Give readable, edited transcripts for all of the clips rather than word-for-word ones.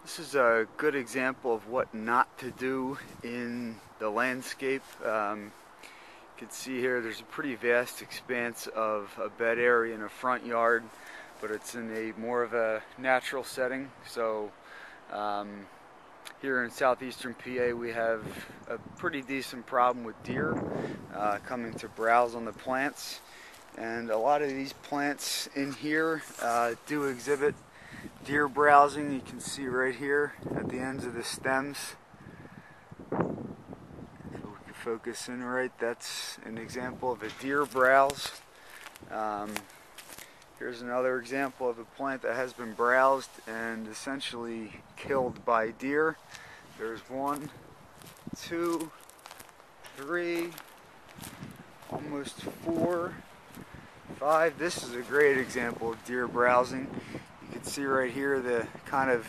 This is a good example of what not to do in the landscape. You can see here there's a pretty vast expanse of a bed area in a front yard, but it's in a more of a natural setting. So here in southeastern PA we have a pretty decent problem with deer coming to browse on the plants, and a lot of these plants in here do exhibit deer browsing. You can see right here at the ends of the stems. So we can focus in right, that's an example of a deer browse. Here's another example of a plant that has been browsed and essentially killed by deer. There's 1, 2, 3, almost 4, 5. This is a great example of deer browsing. You can see right here the kind of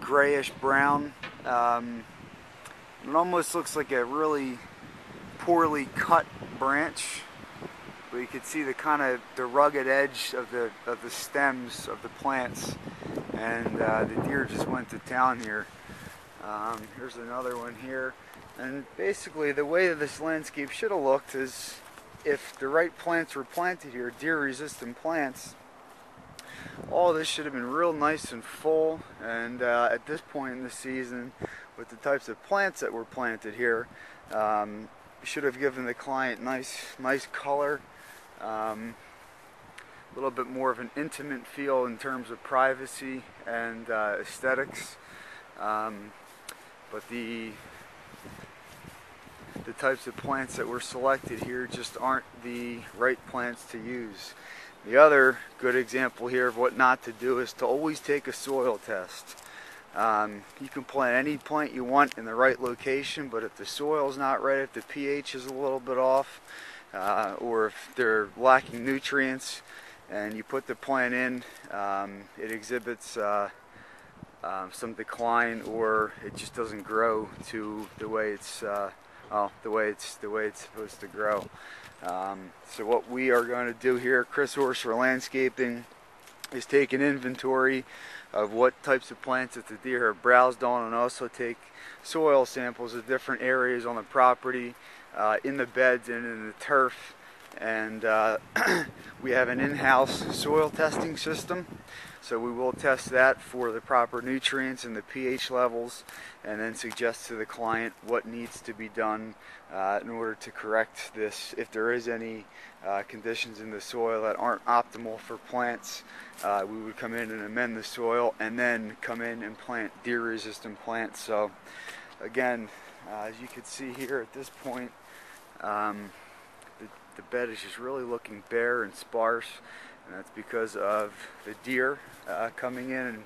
grayish brown. It almost looks like a really poorly cut branch, but you can see the kind of the rugged edge of the stems of the plants, and the deer just went to town here. Here's another one here, and basically the way that this landscape should have looked is if the right plants were planted here, deer-resistant plants. All this should have been real nice and full, and at this point in the season, with the types of plants that were planted here, should have given the client nice color, a little bit more of an intimate feel in terms of privacy and aesthetics. But the types of plants that were selected here just aren't the right plants to use. The other good example here of what not to do is to always take a soil test. You can plant any plant you want in the right location, but if the soil's not right, if the pH is a little bit off, or if they're lacking nutrients, and you put the plant in, it exhibits some decline, or it just doesn't grow to the way it's the way it's supposed to grow. So what we are going to do here at Orser Landscaping is take an inventory of what types of plants that the deer have browsed on, and also take soil samples of different areas on the property, in the beds and in the turf. And we have an in-house soil testing system, so we will test that for the proper nutrients and the pH levels, and then suggest to the client what needs to be done in order to correct this. If there is any conditions in the soil that aren't optimal for plants, we would come in and amend the soil, and then come in and plant deer-resistant plants. So again, as you can see here at this point, the bed is just really looking bare and sparse, and that's because of the deer coming in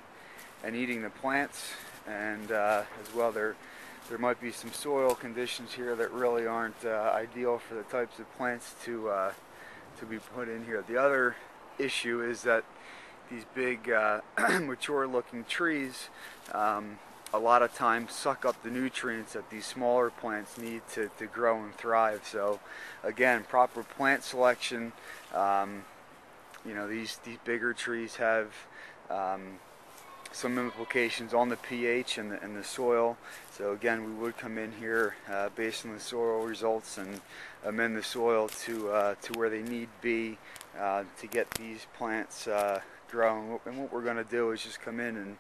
and eating the plants. And as well, there might be some soil conditions here that really aren't ideal for the types of plants to be put in here. The other issue is that these big mature looking trees a lot of times suck up the nutrients that these smaller plants need to grow and thrive. So again, proper plant selection. You know, these bigger trees have some implications on the pH and the soil. So again, we would come in here based on the soil results and amend the soil to where they need be to get these plants growing. And what we're going to do is just come in and,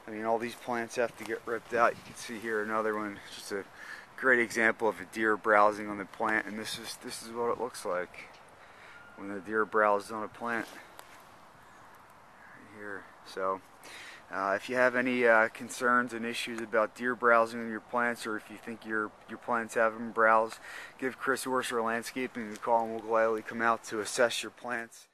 I mean, all these plants have to get ripped out. You can see here another one, just a great example of a deer browsing on the plant, and this is what it looks like when the deer browses on a plant right here. So if you have any concerns and issues about deer browsing on your plants, or if you think your plants haven't browsed, give Orser Landscaping a call, and we'll gladly come out to assess your plants.